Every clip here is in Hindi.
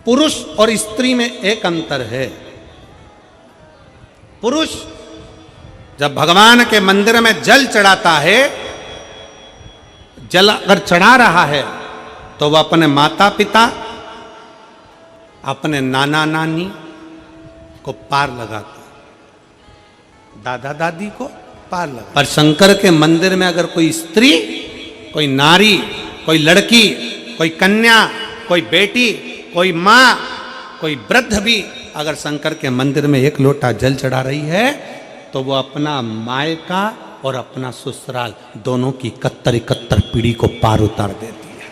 पुरुष और स्त्री में एक अंतर है। पुरुष जब भगवान के मंदिर में जल चढ़ाता है, जल अगर चढ़ा रहा है तो वह अपने माता पिता, अपने नाना नानी को पार लगाता, दादा दादी को पार लगा। पर शंकर के मंदिर में अगर कोई स्त्री, कोई नारी, कोई लड़की, कोई कन्या, कोई बेटी, कोई माँ, कोई वृद्ध भी अगर शंकर के मंदिर में एक लोटा जल चढ़ा रही है तो वो अपना मायका और अपना ससुराल दोनों की 71 पीढ़ी को पार उतार देती है।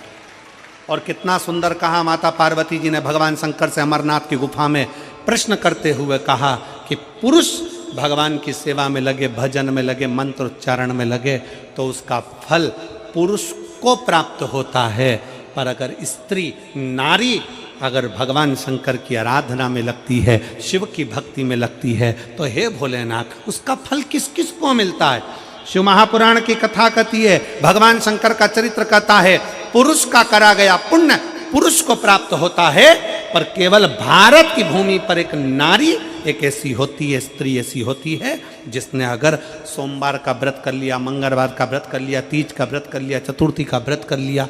और कितना सुंदर कहा माता पार्वती जी ने भगवान शंकर से अमरनाथ की गुफा में प्रश्न करते हुए कहा कि पुरुष भगवान की सेवा में लगे, भजन में लगे, मंत्र उच्चारण में लगे तो उसका फल पुरुष को प्राप्त होता है, पर अगर स्त्री, नारी अगर भगवान शंकर की आराधना में लगती है, शिव की भक्ति में लगती है, तो हे भोलेनाथ उसका फल किस किस को मिलता है। शिव महापुराण की कथा कहती है, भगवान शंकर का चरित्र कहता है, पुरुष का करा गया पुण्य पुरुष को प्राप्त होता है, पर केवल भारत की भूमि पर एक नारी एक ऐसी होती है, स्त्री ऐसी होती है जिसने अगर सोमवार का व्रत कर लिया, मंगलवार का व्रत कर लिया, तीज का व्रत कर लिया, चतुर्थी का व्रत कर लिया,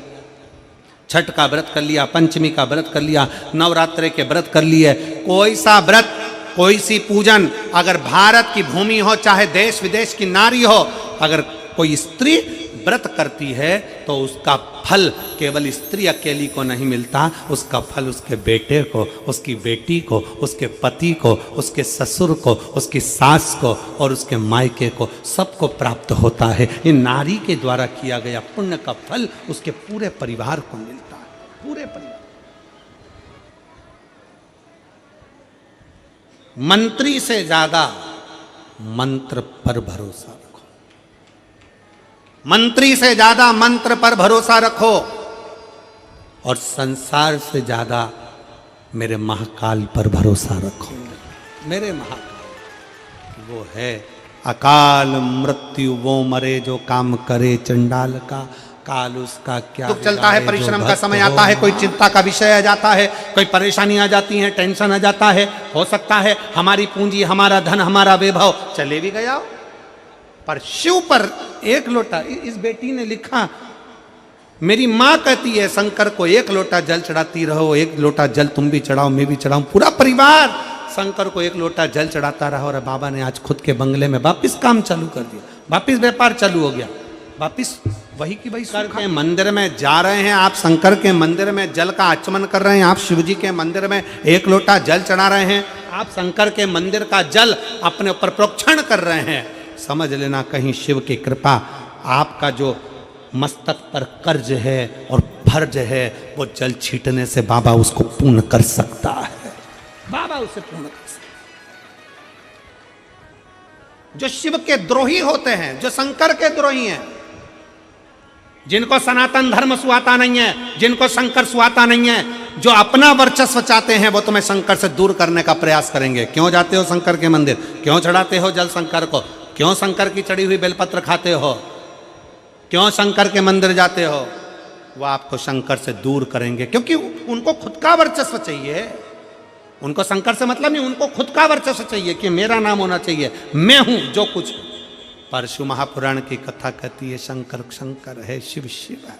छठ का व्रत कर लिया, पंचमी का व्रत कर लिया, नवरात्रे के व्रत कर लिए, कोई सा व्रत, कोई सी पूजन अगर भारत की भूमि हो, चाहे देश विदेश की नारी हो, अगर कोई स्त्री व्रत करती है तो उसका फल केवल स्त्री अकेली को नहीं मिलता, उसका फल उसके बेटे को, उसकी बेटी को, उसके पति को, उसके ससुर को, उसकी सास को और उसके मायके को, सबको प्राप्त होता है। ये नारी के द्वारा किया गया पुण्य का फल उसके पूरे परिवार को मिलता है, पूरे परिवार। मंत्री से ज्यादा मंत्र पर भरोसा रखो, मंत्री से ज्यादा मंत्र पर भरोसा रखो, और संसार से ज्यादा मेरे महाकाल पर भरोसा रखो। मेरे महाकाल वो है अकाल मृत्यु, वो मरे जो काम करे चंडाल का, काल उसका क्या। दुख चलता है, परिश्रम का समय आता है, कोई चिंता का विषय आ जाता है, कोई परेशानी आ जाती है, टेंशन आ जाता है, हो सकता है हमारी पूंजी, हमारा धन, हमारा वैभव चले भी गया, पर शिव पर एक लोटा। इस बेटी ने लिखा, मेरी माँ कहती है शंकर को एक लोटा जल चढ़ाती रहो, एक लोटा जल तुम भी चढ़ाओ, मैं भी चढ़ाऊं, पूरा परिवार शंकर को एक लोटा जल चढ़ाता रहा। और बाबा ने आज खुद के बंगले में वापिस काम चालू कर दिया, वापिस व्यापार चालू हो गया, वापिस वही की वही। शंकर के मंदिर में जा रहे हैं आप, शंकर के मंदिर में जल का आचमन कर रहे हैं आप, शिव जी के मंदिर में एक लोटा जल चढ़ा रहे हैं आप, शंकर के मंदिर का जल अपने ऊपर प्रोक्षण कर रहे हैं, समझ लेना कहीं शिव की कृपा, आपका जो मस्तक पर कर्ज है और फर्ज है वो जल छीटने से बाबा उसको पूर्ण कर सकता है, बाबा उसे पूर्ण कर सकता है। जो शिव के द्रोही होते हैं, जो शंकर के द्रोही हैं, जिनको सनातन धर्म सुहाता नहीं है, जिनको शंकर सुहाता नहीं है, जो अपना वर्चस्व चाहते हैं, वो तुम्हें शंकर से दूर करने का प्रयास करेंगे। क्यों जाते हो शंकर के मंदिर, क्यों चढ़ाते हो जल शंकर को, क्यों शंकर की चढ़ी हुई बेलपत्र खाते हो, क्यों शंकर के मंदिर जाते हो, वो आपको शंकर से दूर करेंगे, क्योंकि उनको खुद का वर्चस्व चाहिए। उनको शंकर से मतलब नहीं, उनको खुद का वर्चस्व चाहिए कि मेरा नाम होना चाहिए, मैं हूं जो कुछ। पर शिव महापुराण की कथा कहती है शंकर शंकर है, शिव शिव है।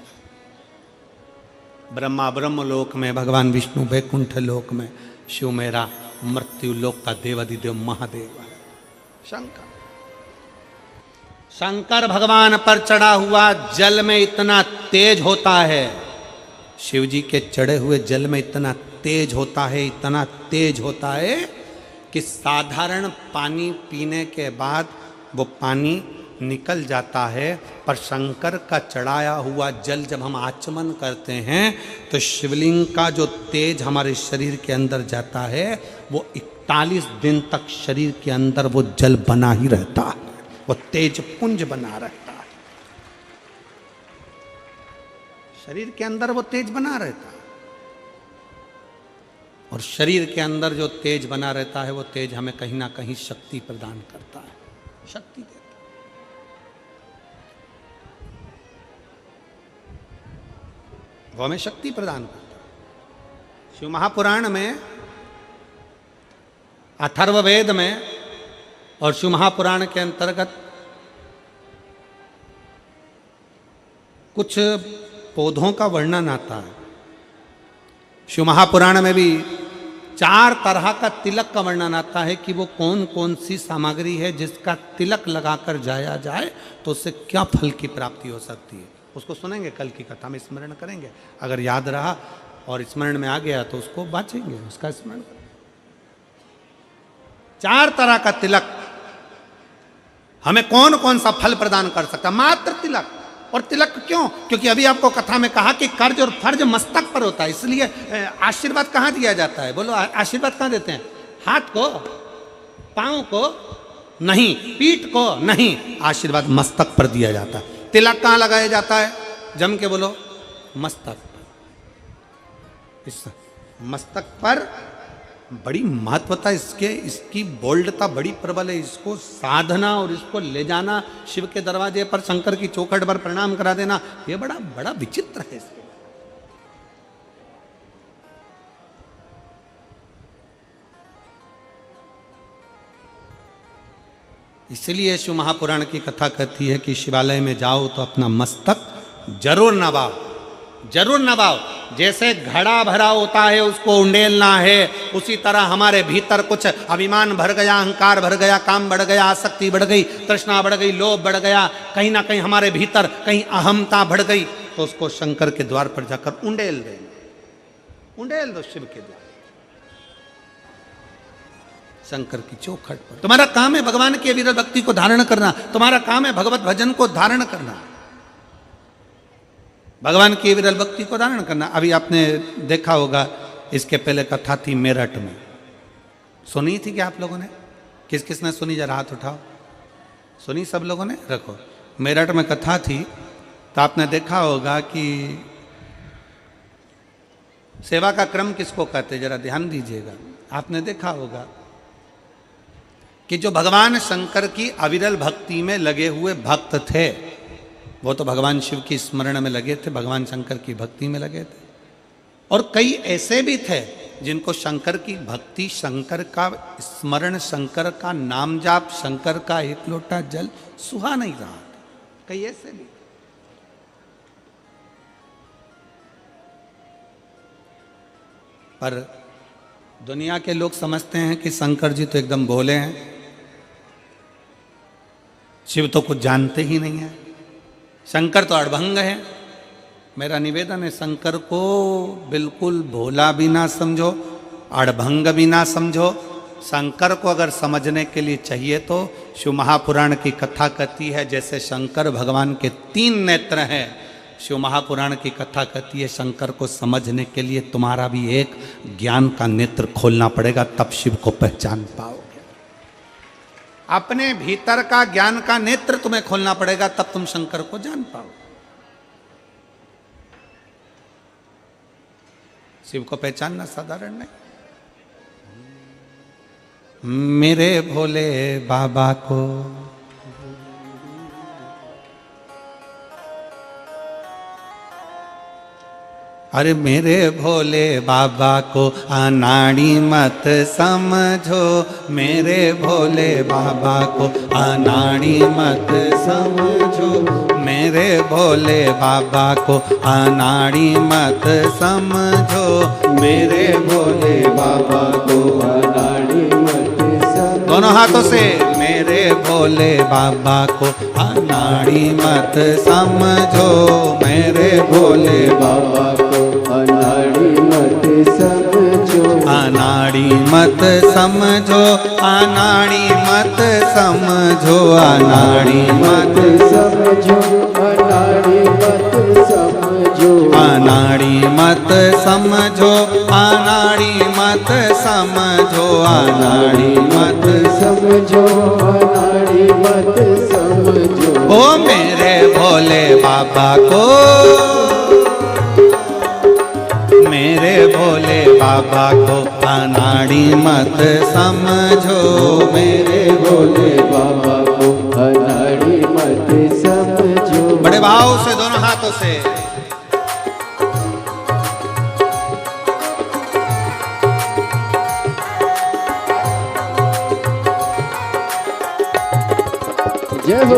ब्रह्मा ब्रह्म लोक में, भगवान विष्णु वैकुंठ लोक में, शिव मेरा मृत्यु लोक का देवाधिदेव महादेव है। शंकर शंकर भगवान पर चढ़ा हुआ जल में इतना तेज होता है, शिव जी के चढ़े हुए जल में इतना तेज होता है, इतना तेज होता है कि साधारण पानी पीने के बाद वो पानी निकल जाता है, पर शंकर का चढ़ाया हुआ जल जब हम आचमन करते हैं तो शिवलिंग का जो तेज हमारे शरीर के अंदर जाता है वो 41 दिन तक शरीर के अंदर वो जल बना ही रहता है, वो तेज पुंज बना रहता है, शरीर के अंदर वो तेज बना रहता है। और शरीर के अंदर जो तेज बना रहता है वो तेज हमें कहीं ना कहीं शक्ति प्रदान करता है, शक्ति देता है। वो हमें शक्ति प्रदान करता है। शिव महापुराण में, अथर्ववेद में और शिव महापुराण के अंतर्गत कुछ पौधों का वर्णन आता है। शिव महापुराण में भी 4 तरह का तिलक का वर्णन आता है कि वो कौन कौन सी सामग्री है जिसका तिलक लगाकर जाया जाए तो उससे क्या फल की प्राप्ति हो सकती है। उसको सुनेंगे, कल की कथा में स्मरण करेंगे। अगर याद रहा और स्मरण में आ गया तो उसको बाँचेंगे, उसका स्मरण करेंगे। 4 तरह का तिलक हमें कौन कौन सा फल प्रदान कर सकता, मात्र तिलक। और तिलक क्यों? क्योंकि अभी आपको कथा में कहा कि कर्ज और फर्ज मस्तक पर होता है, इसलिए आशीर्वाद कहाँ दिया जाता है? बोलो, आशीर्वाद कहाँ देते हैं? हाथ को, पांव को नहीं, पीठ को नहीं, आशीर्वाद मस्तक पर दिया जाता है। तिलक कहाँ लगाया जाता है? जम के बोलो, मस्तक। इस मस्तक पर बड़ी महत्वता इसके, इसकी बोल्डता बड़ी प्रबल है। इसको साधना और इसको ले जाना शिव के दरवाजे पर, शंकर की चौखट पर प्रणाम करा देना, ये बड़ा बड़ा विचित्र है इसके। इसलिए शिव महापुराण की कथा कहती है कि शिवालय में जाओ तो अपना मस्तक जरूर नवाओ, जरूर नवाओ। जैसे घड़ा भरा होता है उसको उंडेलना है, उसी तरह हमारे भीतर कुछ अभिमान भर गया, अहंकार भर गया, काम बढ़ गया, आसक्ति बढ़ गई, तृष्णा बढ़ गई, लोभ बढ़ गया, कहीं ना कहीं हमारे भीतर कहीं अहमता बढ़ गई, तो उसको शंकर के द्वार पर जाकर उंडेल देना, उंडेल दो शिव के द्वार, शंकर की चौखट पर। तुम्हारा काम है भगवान की अविरल भक्ति को धारण करना, तुम्हारा काम है भगवत भजन को धारण करना, भगवान की विरल भक्ति को धारण करना। अभी आपने देखा होगा, इसके पहले कथा थी मेरठ में, सुनी थी क्या आप लोगों ने? किस किस ने सुनी? जरा हाथ उठाओ। सुनी सब लोगों ने? रखो। मेरठ में कथा थी तो आपने देखा होगा कि सेवा का क्रम किसको कहते, जरा ध्यान दीजिएगा। आपने देखा होगा कि जो भगवान शंकर की अविरल भक्ति में लगे हुए भक्त थे, वो तो भगवान शिव की स्मरण में लगे थे, भगवान शंकर की भक्ति में लगे थे। और कई ऐसे भी थे जिनको शंकर की भक्ति, शंकर का स्मरण, शंकर का नाम जाप, शंकर का एक लोटा जल सुहा नहीं रहा। कई ऐसे भी। पर दुनिया के लोग समझते हैं कि शंकर जी तो एकदम भोले हैं, शिव तो कुछ जानते ही नहीं है, शंकर तो अड़भंग है। मेरा निवेदन है, शंकर को बिल्कुल भोला भी ना समझो, अड़भंग भी ना समझो। शंकर को अगर समझने के लिए चाहिए तो शिव महापुराण की कथा कहती है जैसे शंकर भगवान के 3 नेत्र हैं, शिव महापुराण की कथा कहती है शंकर को समझने के लिए तुम्हारा भी एक ज्ञान का नेत्र खोलना पड़ेगा, तब शिव को पहचान पाओगे। अपने भीतर का ज्ञान का नेत्र तुम्हें खोलना पड़ेगा, तब तुम शंकर को जान पाओगे। शिव को पहचानना साधारण नहीं। मेरे भोले बाबा को अरे मेरे भोले बाबा को अनाड़ी मत समझो, मेरे भोले बाबा को अनाड़ी मत समझो, मेरे भोले बाबा को अनाड़ी मत समझो, मेरे भोले बाबा को अनाड़ी मत समझो। दोनों हाथों से मेरे भोले बाबा को अनाड़ी मत समझो, मेरे भोले बाबा को अनाड़ी मत समझो, अनाड़ी मत समझो, अनाड़ी मत समझो, अनाड़ी मत समझो, अनाड़ी मत समझो, अनाड़ी मत समझो, अनाड़ी मत समझो, अनाड़ी मत समझो, अनाड़ी मत समझो। ओ मेरे भोले बाबा को, मेरे भोले बाबा को अनाड़ी मत समझो, मेरे भोले बाबा को अनाड़ी मत समझो। बड़े भाव से दोनों हाथों से जय हो।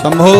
शंभो।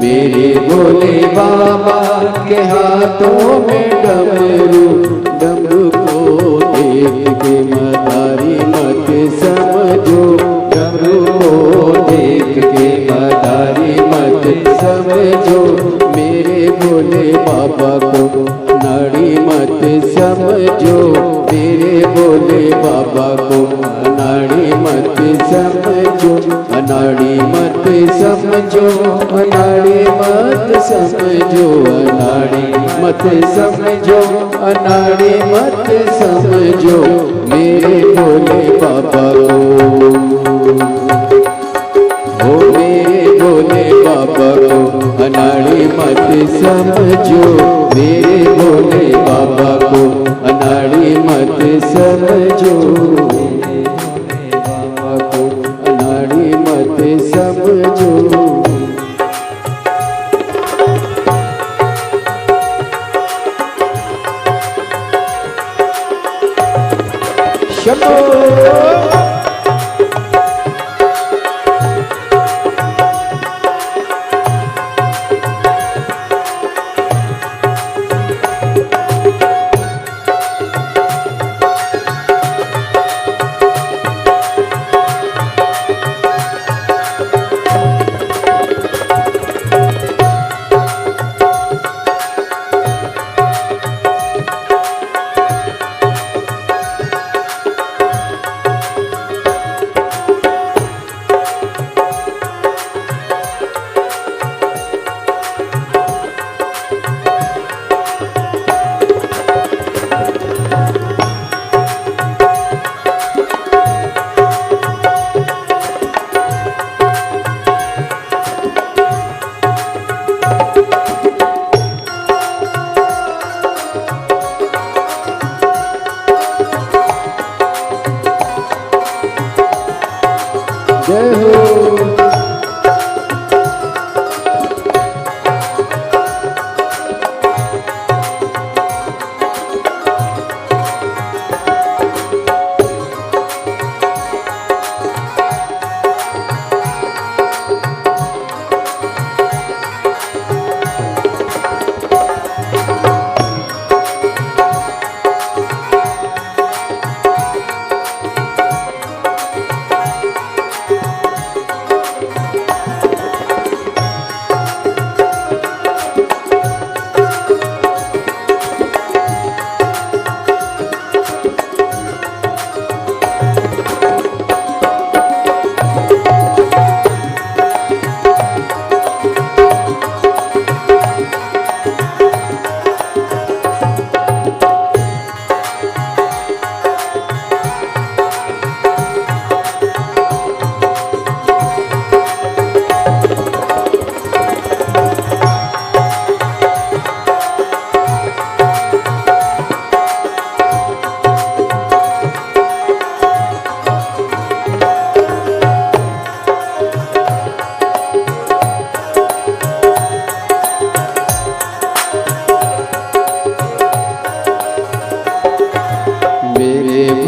मेरे भोले बाबा के हाथों में डमरू, डमरू को देख के मदारी मत समझो, डमरू को देख के मदारी मत समझो, मेरे भोले बाबा को नाड़ी मत समझो, मेरे भोले बाबा को नाड़ी मत समझो, अनाड़ी मत समझो, अनाड़ी मत समझो, अनाड़ी मत समझो, अनाड़ी मत समझो, मेरे भोले बाबा को, ओ मेरे भोले बाबा को अनाड़ी मत समझो, मेरे भोले बाबा को अनाड़ी मत समझो, समझो। शंभो।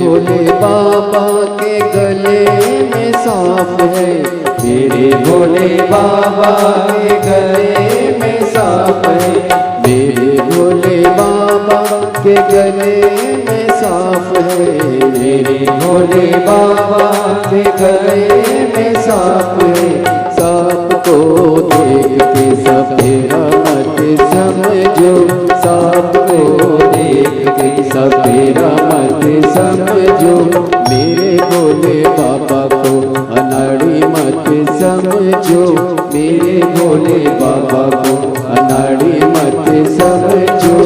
भोले बाबा के गले में सांप है, मेरे भोले बाबा के गले में सांप है, मेरे भोले बाबा के गले में सांप है, मेरे भोले बाबा के गले में सांप है। सांप को देख के सपेरा मत समझो, सांप को देख के सपेरा मत समझो, मेरे भोले बाबा को अनाड़ी मत समझो, मेरे भोले बाबा को अनाड़ी मत समझो।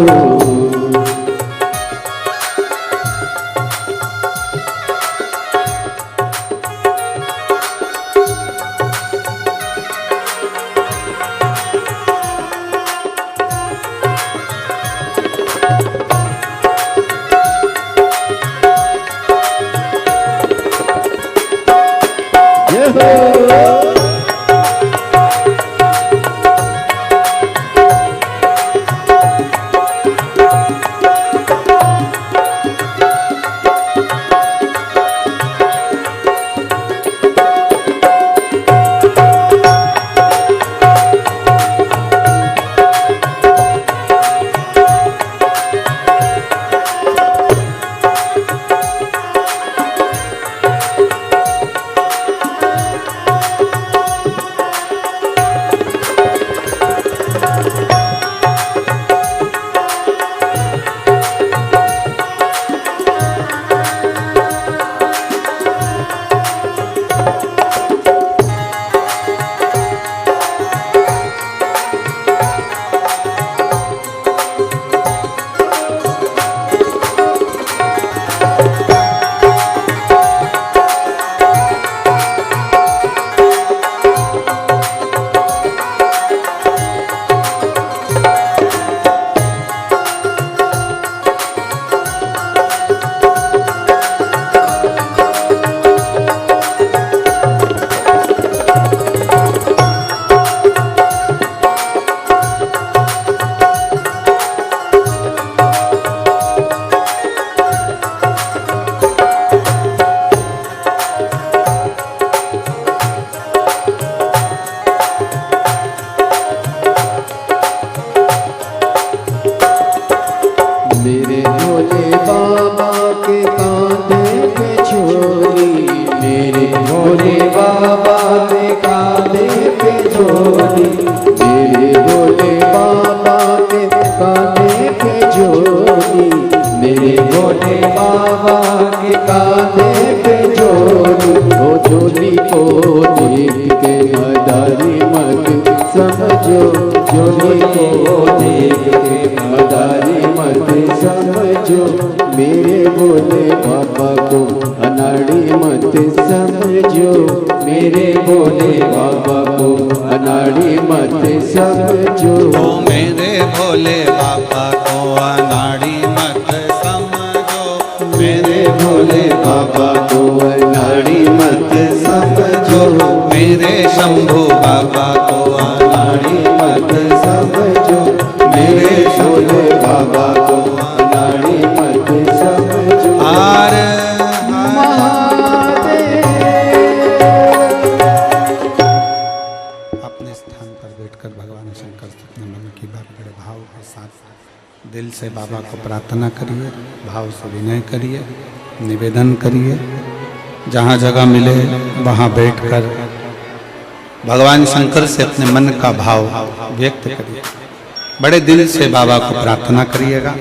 मेरे भोले बाबा के कांधे पे झोली, मेरे भोले बाबा के कांधे पे झोली, मेरे भोले बाबा के कांधे पे झोली, मेरे भोले बाबा के कांधे पे झोली। वो झोली को देख के मदारी मत समझो, झोली को देख के मदारी मत समझो, मेरे भोले बाबा को अनाड़ी मत समझो, मेरे भोले बाबा को अनाड़ी मत समझो। ओ मेरे भोले बाबा को अनाड़ी मत समझो, मेरे भोले बाबा को अनाड़ी मत समझो, मेरे शंभू बाबा को अनाड़ी मत समझो, मेरे भोले बाबा को अनाड़ी मत समझो। आर अपने स्थान पर बैठकर भगवान शंकर से अपने मन की बात बड़े भाव के साथ दिल से बाबा को प्रार्थना करिए, भाव से विनय करिए, निवेदन करिए। जहाँ जगह मिले वहाँ बैठकर भगवान शंकर से अपने मन का भाव व्यक्त करिए, बड़े दिल से बाबा को प्रार्थना करिएगा।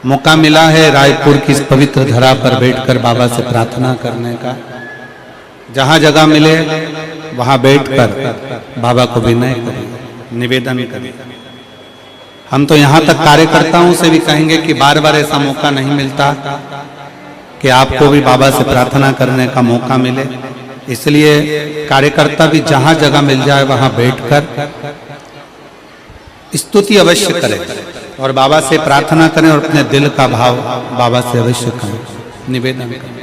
मौका मिला है रायपुर की इस पवित्र धरा पर बैठकर बाबा से प्रार्थना करने का। जहाँ जगह मिले वहाँ बैठकर बाबा को विनय करिए, निवेदन करिए। हम तो यहाँ तक कार्यकर्ताओं से भी कहेंगे कि बार बार ऐसा मौका नहीं मिलता कि आपको भी बाबा से प्रार्थना करने का मौका मिले, इसलिए कार्यकर्ता भी जहाँ जगह मिल जाए वहाँ बैठकर स्तुति अवश्य करें और बाबा से प्रार्थना करें और अपने दिल का भाव बाबा से अवश्य करें, निवेदन करें।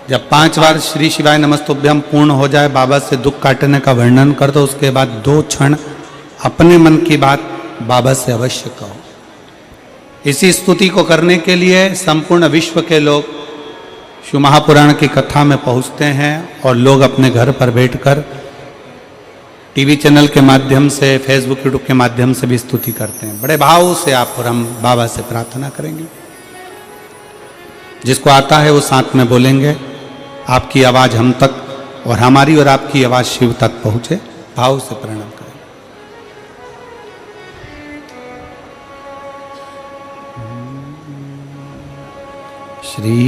जब 5 बार श्री शिवाय नमस्तुभ्यम पूर्ण हो जाए, बाबा से दुख काटने का वर्णन कर दो, उसके बाद 2 क्षण अपने मन की बात बाबा से अवश्य कहो। इसी स्तुति को करने के लिए संपूर्ण विश्व के लोग शिव महापुराण की कथा में पहुंचते हैं और लोग अपने घर पर बैठकर टीवी चैनल के माध्यम से, फेसबुक यूट्यूब के माध्यम से भी स्तुति करते हैं। बड़े भाव से आप और हम बाबा से प्रार्थना करेंगे। जिसको आता है वो साथ में बोलेंगे, आपकी आवाज हम तक और हमारी और आपकी आवाज शिव तक पहुंचे। भाव से प्रणाम करें। श्री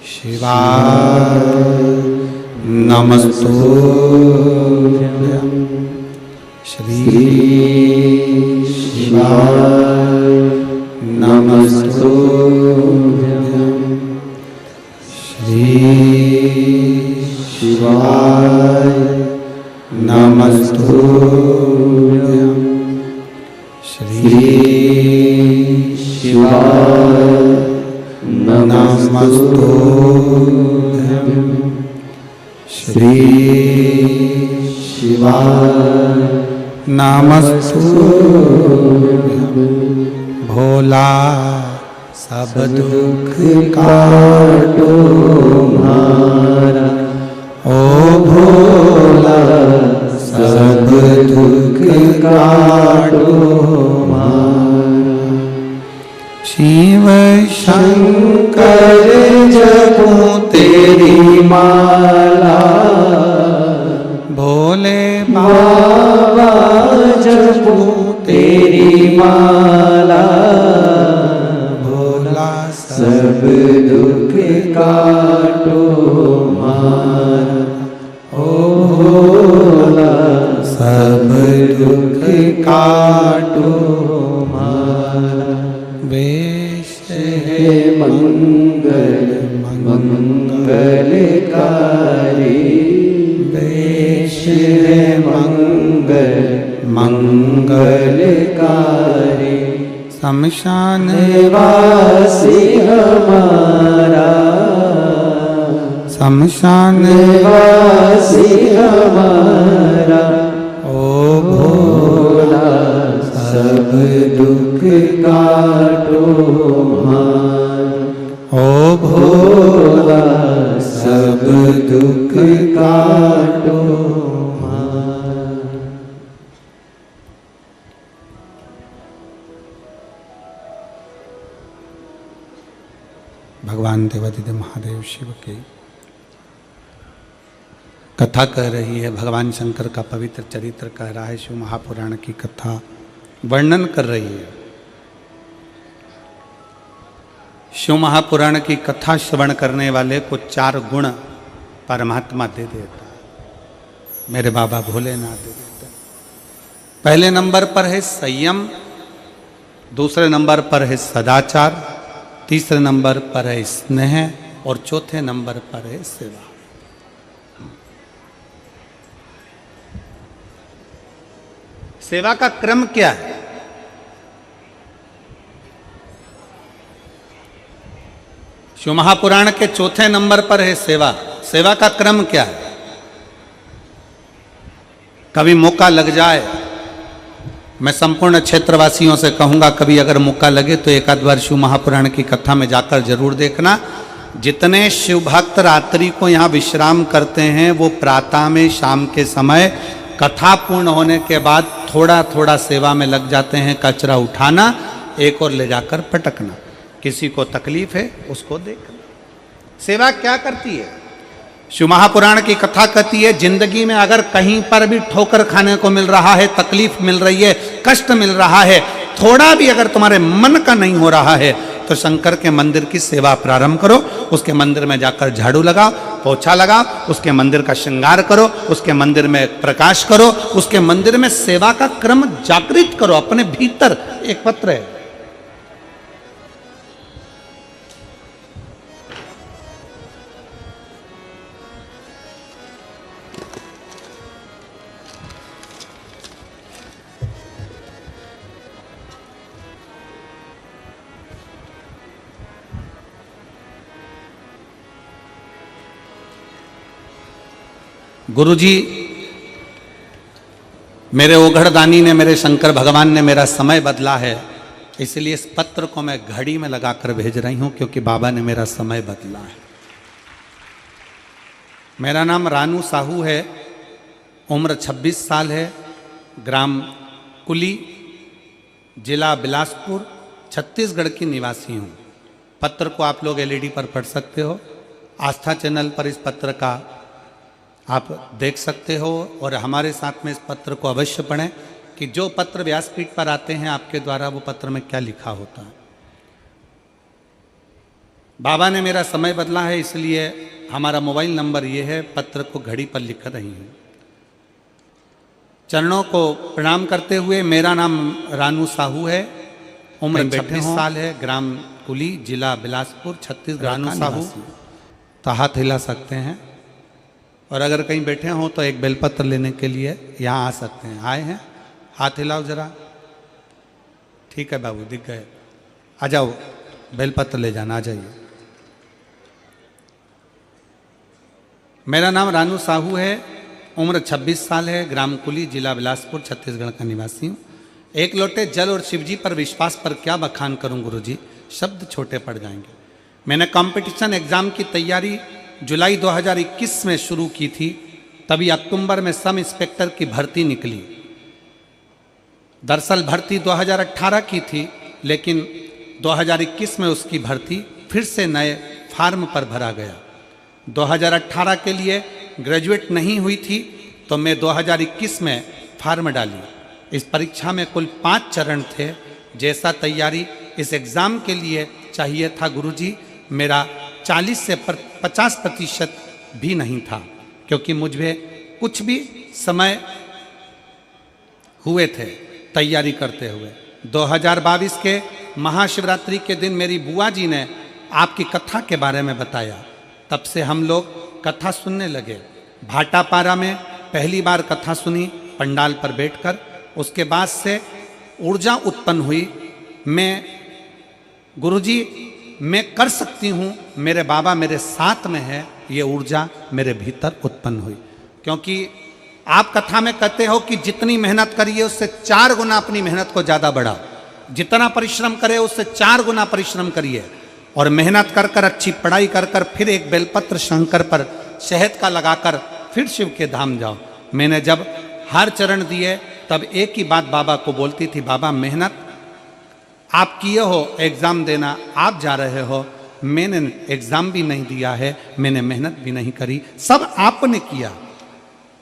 शिवाय नमस्तुभ्यं। श्री शिवाय नमस्तुभ्यं। श्री शिवाय नमस्तुभ्यं। श्री शिवाय नमस्तुभ्यं। श्री शिवाय नमस्तुभ्यं। भोला सब दुख काटो मारा, ओ भोला सब दुख काटो मारा। शिव शंकर जपूं तेरी माला, भोले बाबा जपूं तेरी माला। भोला सब दुख काटो मारा, ओ भोला सब दुख काटो मारा। वेश है मंगल मंगलकारी, वेश है मंगल मंगलकारी। शमशान वासी हमारा, शमशान वासी हमारा। ओ भोला सब दुख काटो मारा, ओ भोला सब दुख काटो मारा। भगवान देवादिदेव महादेव शिव की कथा कह रही है। भगवान शंकर का पवित्र चरित्र कह रहा है। शिव महापुराण की कथा वर्णन कर रही है। शिव महापुराण की कथा श्रवण करने वाले को 4 गुण परमात्मा दे देता है। मेरे बाबा भोलेनाथ दे देते हैं। पहले नंबर पर है संयम, दूसरे नंबर पर है सदाचार, तीसरे नंबर पर है स्नेह और चौथे नंबर पर है सेवा। सेवा का क्रम क्या है? शिव महापुराण के चौथे नंबर पर है सेवा। सेवा का क्रम क्या है? कभी मौका लग जाए, मैं संपूर्ण क्षेत्रवासियों से कहूंगा, कभी अगर मौका लगे तो एक आध बार शिव महापुराण की कथा में जाकर जरूर देखना। जितने शिव भक्त रात्रि को यहाँ विश्राम करते हैं, वो प्रातः में, शाम के समय कथा पूर्ण होने के बाद थोड़ा थोड़ा सेवा में लग जाते हैं। कचरा उठाना, एक और ले जाकर पटकना, किसी को तकलीफ है उसको देखना। सेवा क्या करती है? शिव महापुराण की कथा कहती है, जिंदगी में अगर कहीं पर भी ठोकर खाने को मिल रहा है, तकलीफ मिल रही है, कष्ट मिल रहा है, थोड़ा भी अगर तुम्हारे मन का नहीं हो रहा है, तो शंकर के मंदिर की सेवा प्रारंभ करो। उसके मंदिर में जाकर झाड़ू लगाओ, पोछा लगाओ, उसके मंदिर का श्रृंगार करो, उसके मंदिर में प्रकाश करो, उसके मंदिर में सेवा का क्रम जागृत करो। अपने भीतर एक पत्र है, गुरुजी मेरे ओघड़दानी ने, मेरे शंकर भगवान ने मेरा समय बदला है। इसलिए इस पत्र को मैं घड़ी में लगाकर भेज रही हूं, क्योंकि बाबा ने मेरा समय बदला है। मेरा नाम रानू साहू है, उम्र 26 साल है, ग्राम कुली, जिला बिलासपुर, छत्तीसगढ़ की निवासी हूँ। पत्र को आप लोग एलईडी पर पढ़ सकते हो, आस्था चैनल पर इस पत्र का आप देख सकते हो, और हमारे साथ में इस पत्र को अवश्य पढ़ें कि जो पत्र व्यासपीठ पर आते हैं आपके द्वारा वो पत्र में क्या लिखा होता है। बाबा ने मेरा समय बदला है, इसलिए हमारा मोबाइल नंबर ये है, पत्र को घड़ी पर लिख रही हूँ। चरणों को प्रणाम करते हुए, मेरा नाम रानू साहू है, उम्र 26 साल है, ग्राम कुली, जिला बिलासपुर, छत्तीसगढ़। रानू साहू तो हाथ हिला सकते हैं, और अगर कहीं बैठे हों तो एक बेलपत्र लेने के लिए यहाँ आ सकते हैं। आए हैं? हाथ हिलाओ जरा। ठीक है बाबू, दिख गए। आ जाओ, बेलपत्र ले जाना, आ जाइए। मेरा नाम रानू साहू है, उम्र 26 साल है, ग्राम कुली, जिला बिलासपुर, छत्तीसगढ़ का निवासी हूँ। एक लोटे जल और शिवजी पर विश्वास पर क्या बखान करूं गुरुजी, शब्द छोटे पड़ जाएंगे। मैंने कंपटीशन एग्जाम की तैयारी जुलाई 2021 में शुरू की थी, तभी अक्टूबर में सब इंस्पेक्टर की भर्ती निकली। दरअसल भर्ती 2018 की थी, लेकिन 2021 में उसकी भर्ती फिर से नए फार्म पर भरा गया। 2018 के लिए ग्रेजुएट नहीं हुई थी, तो मैं 2021 में फार्म डाली। इस परीक्षा में कुल 5 चरण थे। जैसा तैयारी इस एग्ज़ाम के लिए चाहिए था गुरुजी, मेरा 40 से 50% भी नहीं था, क्योंकि मुझे कुछ भी समय हुए थे तैयारी करते हुए। 2022 के महाशिवरात्रि के दिन मेरी बुआ जी ने आपकी कथा के बारे में बताया। तब से हम लोग कथा सुनने लगे। भाटापारा में पहली बार कथा सुनी पंडाल पर बैठकर। उसके बाद से ऊर्जा उत्पन्न हुई। मैं गुरुजी मैं कर सकती हूँ, मेरे बाबा मेरे साथ में है, ये ऊर्जा मेरे भीतर उत्पन्न हुई। क्योंकि आप कथा में कहते हो कि जितनी मेहनत करिए उससे 4 गुना अपनी मेहनत को ज़्यादा बढ़ाओ, जितना परिश्रम करे उससे 4 गुना परिश्रम करिए, और मेहनत कर कर, अच्छी पढ़ाई कर कर, फिर एक बेलपत्र शंकर पर शहद का लगाकर फिर शिव के धाम जाओ। मैंने जब हर चरण दिए तब एक ही बात बाबा को बोलती थी, बाबा मेहनत आप किए हो, एग्ज़ाम देना आप जा रहे हो, मैंने एग्ज़ाम भी नहीं दिया है, मैंने मेहनत भी नहीं करी, सब आपने किया।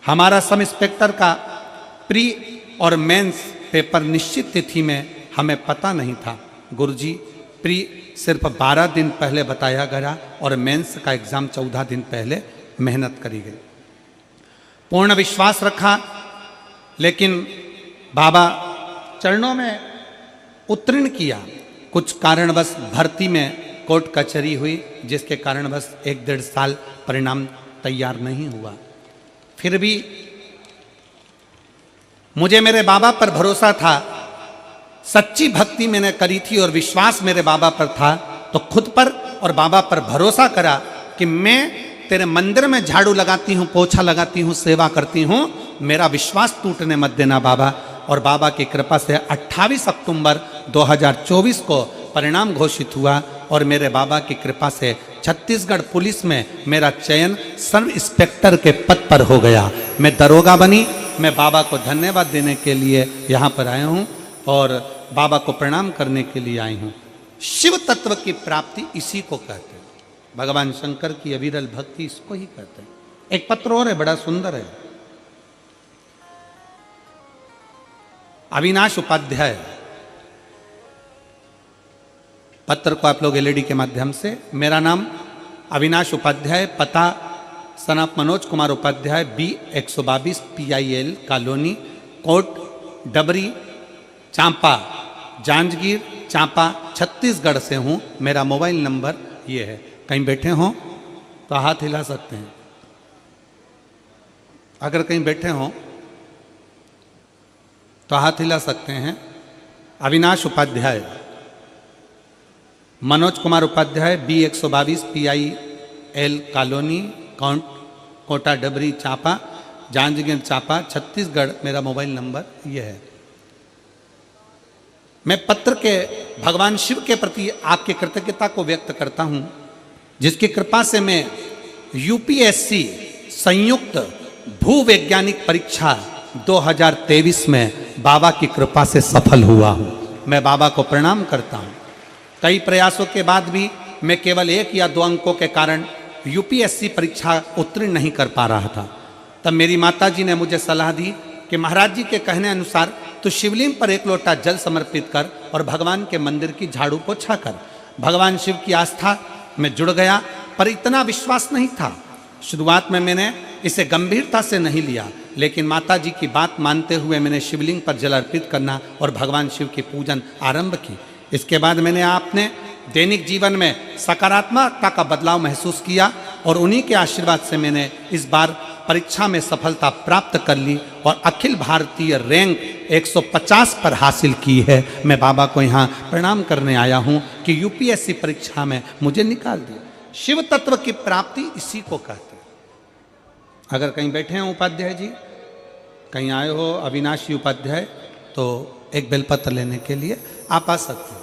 हमारा सब इंस्पेक्टर का प्री और मेंस पेपर निश्चित तिथि में हमें पता नहीं था गुरुजी। प्री सिर्फ 12 दिन पहले बताया गया और मेंस का एग्ज़ाम 14 दिन पहले मेहनत करी गई। पूर्ण विश्वास रखा, लेकिन बाबा चरणों में उत्तीर्ण किया। कुछ कारणवश भर्ती में कोर्ट कचहरी हुई, जिसके कारणवश 1-1.5 साल परिणाम तैयार नहीं हुआ। फिर भी मुझे मेरे बाबा पर भरोसा था, सच्ची भक्ति मैंने करी थी और विश्वास मेरे बाबा पर था, तो खुद पर और बाबा पर भरोसा करा कि मैं तेरे मंदिर में झाड़ू लगाती हूँ, पोछा लगाती हूँ, सेवा करती हूँ, मेरा विश्वास टूटने मत देना बाबा। और बाबा की कृपा से 28 अक्टूबर 2024 को परिणाम घोषित हुआ, और मेरे बाबा की कृपा से छत्तीसगढ़ पुलिस में मेरा चयन सब इंस्पेक्टर के पद पर हो गया। मैं दरोगा बनी। मैं बाबा को धन्यवाद देने के लिए यहाँ पर आया हूँ और बाबा को प्रणाम करने के लिए आई हूँ। शिव तत्व की प्राप्ति इसी को कहते हैं, भगवान शंकर की अविरल भक्ति इसको ही कहते हैं। एक पत्र और है, बड़ा सुंदर है, अविनाश उपाध्याय। पत्र को आप लोग एलईडी के माध्यम से, मेरा नाम अविनाश उपाध्याय, पता सनाप Manoj Kumar Upadhyay, B 122 PIL colony, Kot Dabri, Champa, Janjgir Champa, Chhattisgarh से हूँ। मेरा मोबाइल नंबर ये है। कहीं बैठे हों तो हाथ हिला सकते हैं। अगर कहीं बैठे हों तो हाथ हिला सकते हैं। Avinash Upadhyay, Manoj Kumar Upadhyay, B 122 PIL colony, Kota Dabri Champa, Janjgir Champa, Chhattisgarh. मेरा मोबाइल नंबर ये है। मैं पत्र के भगवान शिव के प्रति आपकी कृतज्ञता को व्यक्त करता हूं, जिसकी कृपा से मैं यूपीएससी संयुक्त भूवैज्ञानिक परीक्षा 2023 में बाबा की कृपा से सफल हुआ हूं। मैं बाबा को प्रणाम करता हूं। कई प्रयासों के बाद भी मैं केवल 1 या 2 अंकों के कारण यूपीएससी परीक्षा उत्तीर्ण नहीं कर पा रहा था। तब मेरी माता जी ने मुझे सलाह दी कि महाराज जी के कहने अनुसार तो शिवलिंग पर 1 लोटा जल समर्पित कर और भगवान के मंदिर की झाड़ू पोछा कर। भगवान शिव की आस्था में जुड़ गया, पर इतना विश्वास नहीं था। शुरुआत में मैंने इसे गंभीरता से नहीं लिया, लेकिन माता जी की बात मानते हुए मैंने शिवलिंग पर जल अर्पित करना और भगवान शिव की पूजन आरंभ की। इसके बाद मैंने आपने दैनिक जीवन में सकारात्मकता का बदलाव महसूस किया और उन्हीं के आशीर्वाद से मैंने इस बार परीक्षा में सफलता प्राप्त कर ली और अखिल भारतीय रैंक 150 पर हासिल की है। मैं बाबा को यहाँ प्रणाम करने आया हूँ कि यूपीएससी परीक्षा में मुझे निकाल दिया। शिव तत्व की प्राप्ति इसी को कहते हैं। अगर कहीं बैठे हैं उपाध्याय जी, कहीं आए हो अविनाशी उपाध्याय, तो एक बेलपत्र लेने के लिए आप आ सकते हो।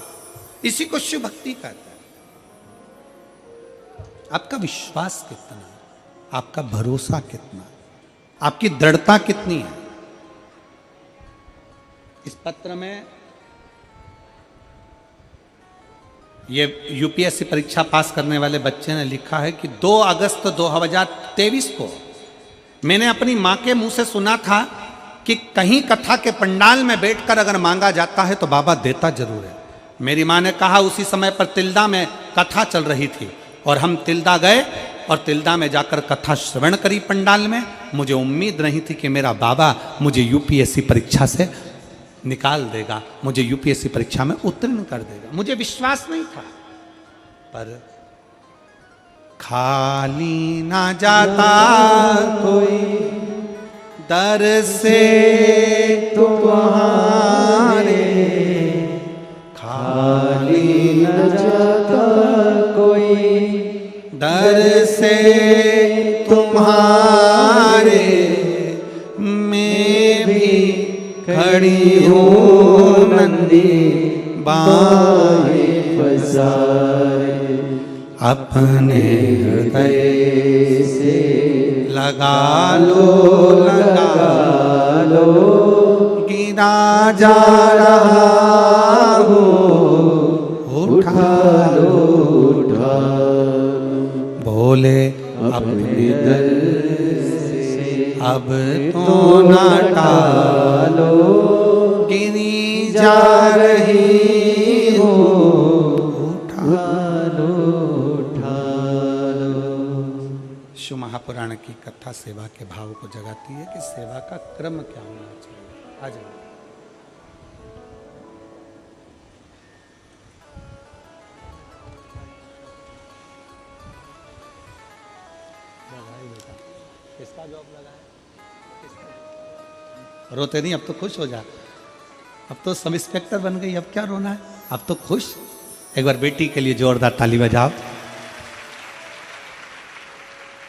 इसी को शिव भक्ति कहते हैं। आपका विश्वास कितना है, आपका भरोसा कितना है, आपकी दृढ़ता कितनी है। इस पत्र में ये यूपीएससी परीक्षा पास करने वाले बच्चे ने लिखा है कि 2 अगस्त 2023 को मैंने अपनी मां के मुंह से सुना था कि कहीं कथा के पंडाल में बैठकर अगर मांगा जाता है तो बाबा देता जरूर है। मेरी मां ने कहा, उसी समय पर तिल्दा में कथा चल रही थी और हम तिल्दा गए और तिल्दा में जाकर कथा श्रवण करी पंडाल में। मुझे उम्मीद नहीं थी कि मेरा बाबा मुझे यूपीएससी परीक्षा से निकाल देगा, मुझे यूपीएससी परीक्षा में उत्तीर्ण कर देगा। मुझे विश्वास नहीं था, पर खाली ना जाता कोई दर से तुम्हारे, खाली न जाता कोई दर से तुम्हारे, मैं भी खड़ी हूँ नंदी बाहें पसारे, अपने हृदय से लगा लो, लगा लो, गिरा जा रहा हो, उठा लो, उठा बोले अपने दर से अब तो ना टालो, गिरी जा रही हो, उठा लो, उठा लो। शिव महापुराण की कथा सेवा के भाव को जगाती है कि सेवा का क्रम क्या होना चाहिए। आ जाओ। किसका जॉब लगा है? रोते नहीं, अब तो खुश हो जा। अब तो सब इंस्पेक्टर बन गई, अब क्या रोना है, अब तो खुश। एक बार बेटी के लिए जोरदार ताली बजाओ।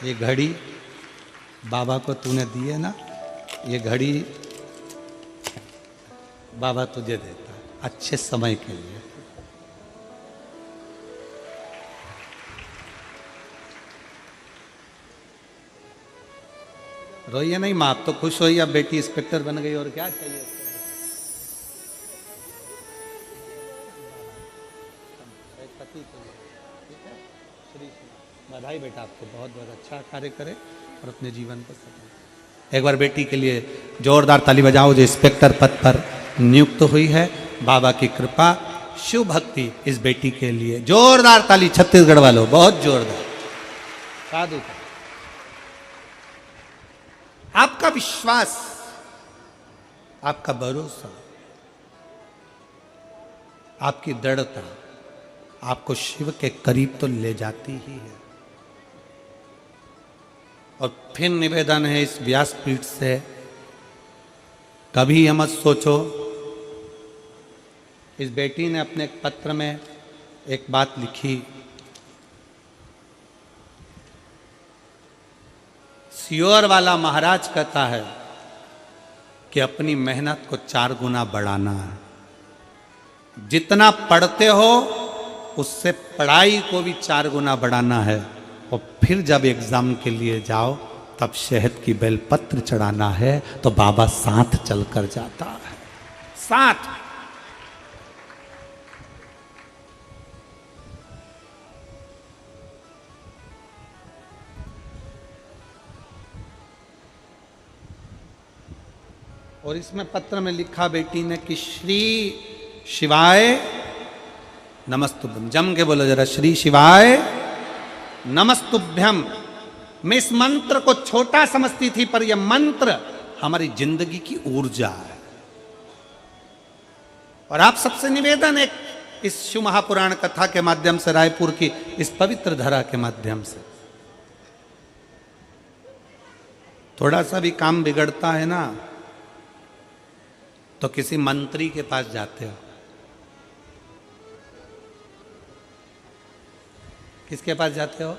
ये घड़ी बाबा को तूने दी है ना, ये घड़ी बाबा तुझे देता है अच्छे समय के लिए। रोइए नहीं माँ, अब तो खुश होइए, अब बेटी इंस्पेक्टर बन गई और क्या चाहिए। बधाई बेटा, आपको बहुत बहुत अच्छा कार्य करे और अपने जीवन को सफल। एक बार बेटी के लिए जोरदार ताली बजाओ, जो इंस्पेक्टर पद पर नियुक्त हुई है। बाबा की कृपा, शिव भक्ति इस बेटी के लिए जोरदार ताली छत्तीसगढ़ वालों, बहुत जोरदार। साधु आपका विश्वास, आपका भरोसा, आपकी दृढ़ता आपको शिव के करीब तो ले जाती ही है। और फिर निवेदन है इस व्यासपीठ से, कभी यह मत सोचो। इस बेटी ने अपने एक पत्र में एक बात लिखी, सियोर वाला महाराज कहता है कि अपनी मेहनत को 4 गुना बढ़ाना है। जितना पढ़ते हो उससे पढ़ाई को भी 4 गुना बढ़ाना है। और फिर जब एग्जाम के लिए जाओ तब शहद की बेलपत्र चढ़ाना है तो बाबा साथ चलकर जाता है, साथ। और इसमें पत्र में लिखा बेटी ने कि श्री शिवाय नमस्तुभ्यम। जम के बोलो जरा, श्री शिवाय नमस्तुभ्यम। मैं इस मंत्र को छोटा समझती थी, पर यह मंत्र हमारी जिंदगी की ऊर्जा है। और आप सबसे निवेदन है, इस शिव महापुराण कथा के माध्यम से, रायपुर की इस पवित्र धरा के माध्यम से, थोड़ा सा भी काम बिगड़ता है ना तो किसी मंत्री के पास जाते हो। किसके पास जाते हो?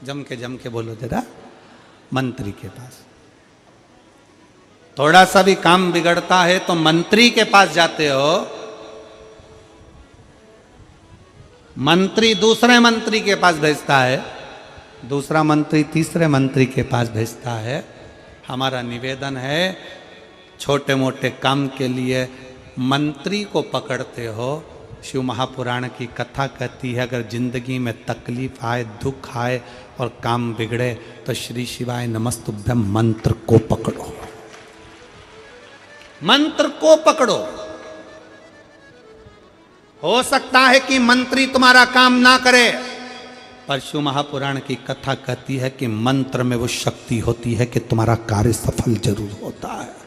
जम के बोलो जरा, मंत्री के पास। थोड़ा सा भी काम बिगड़ता है तो मंत्री के पास जाते हो। मंत्री दूसरे मंत्री के पास भेजता है, दूसरा मंत्री तीसरे मंत्री के पास भेजता है। हमारा निवेदन है, छोटे मोटे काम के लिए मंत्री को पकड़ते हो। शिव महापुराण की कथा कहती है, अगर जिंदगी में तकलीफ आए, दुख आए और काम बिगड़े तो श्री शिवाय नमस्तुभ्यम मंत्र को पकड़ो, मंत्र को पकड़ो। हो सकता है कि मंत्री तुम्हारा काम ना करे, पर शिव महापुराण की कथा कहती है कि मंत्र में वो शक्ति होती है कि तुम्हारा कार्य सफल जरूर होता है।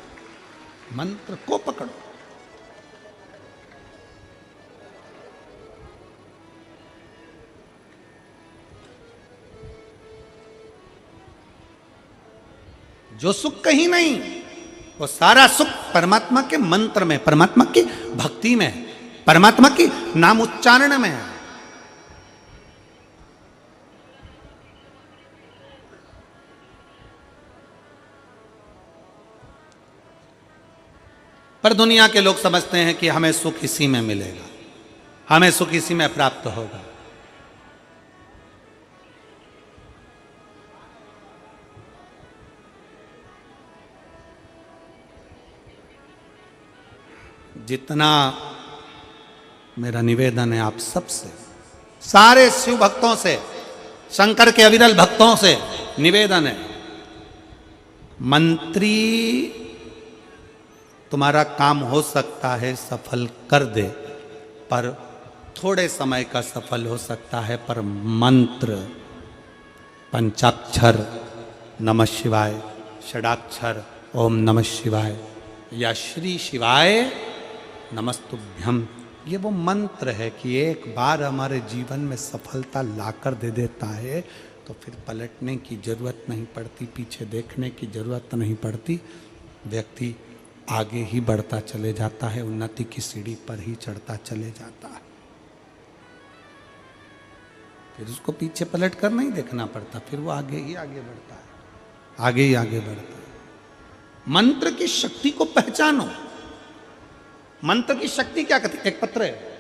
मंत्र को पकड़ो। जो सुख कहीं नहीं, वो सारा सुख परमात्मा के मंत्र में, परमात्मा की भक्ति में, परमात्मा की नाम उच्चारण में है। पर दुनिया के लोग समझते हैं कि हमें सुख इसी में मिलेगा, हमें सुख इसी में प्राप्त होगा। जितना मेरा निवेदन है आप सबसे, सारे शिव भक्तों से, शंकर के अविरल भक्तों से निवेदन है, मंत्री तुम्हारा काम हो सकता है सफल कर दे, पर थोड़े समय का सफल हो सकता है, पर मंत्र पंचाक्षर नमः शिवाय, षडाक्षर ओम नमः शिवाय या श्री शिवाय नमस्तुभ्यम, ये वो मंत्र है कि एक बार हमारे जीवन में सफलता लाकर दे देता है तो फिर पलटने की जरूरत नहीं पड़ती, पीछे देखने की जरूरत नहीं पड़ती। व्यक्ति आगे ही बढ़ता चले जाता है, उन्नति की सीढ़ी पर ही चढ़ता चले जाता है। फिर उसको पीछे पलट कर नहीं देखना पड़ता, फिर वो आगे ही आगे बढ़ता है, आगे ही आगे बढ़ता है। मंत्र की शक्ति को पहचानो। मंत्र की शक्ति क्या कहती है? एक पत्र है,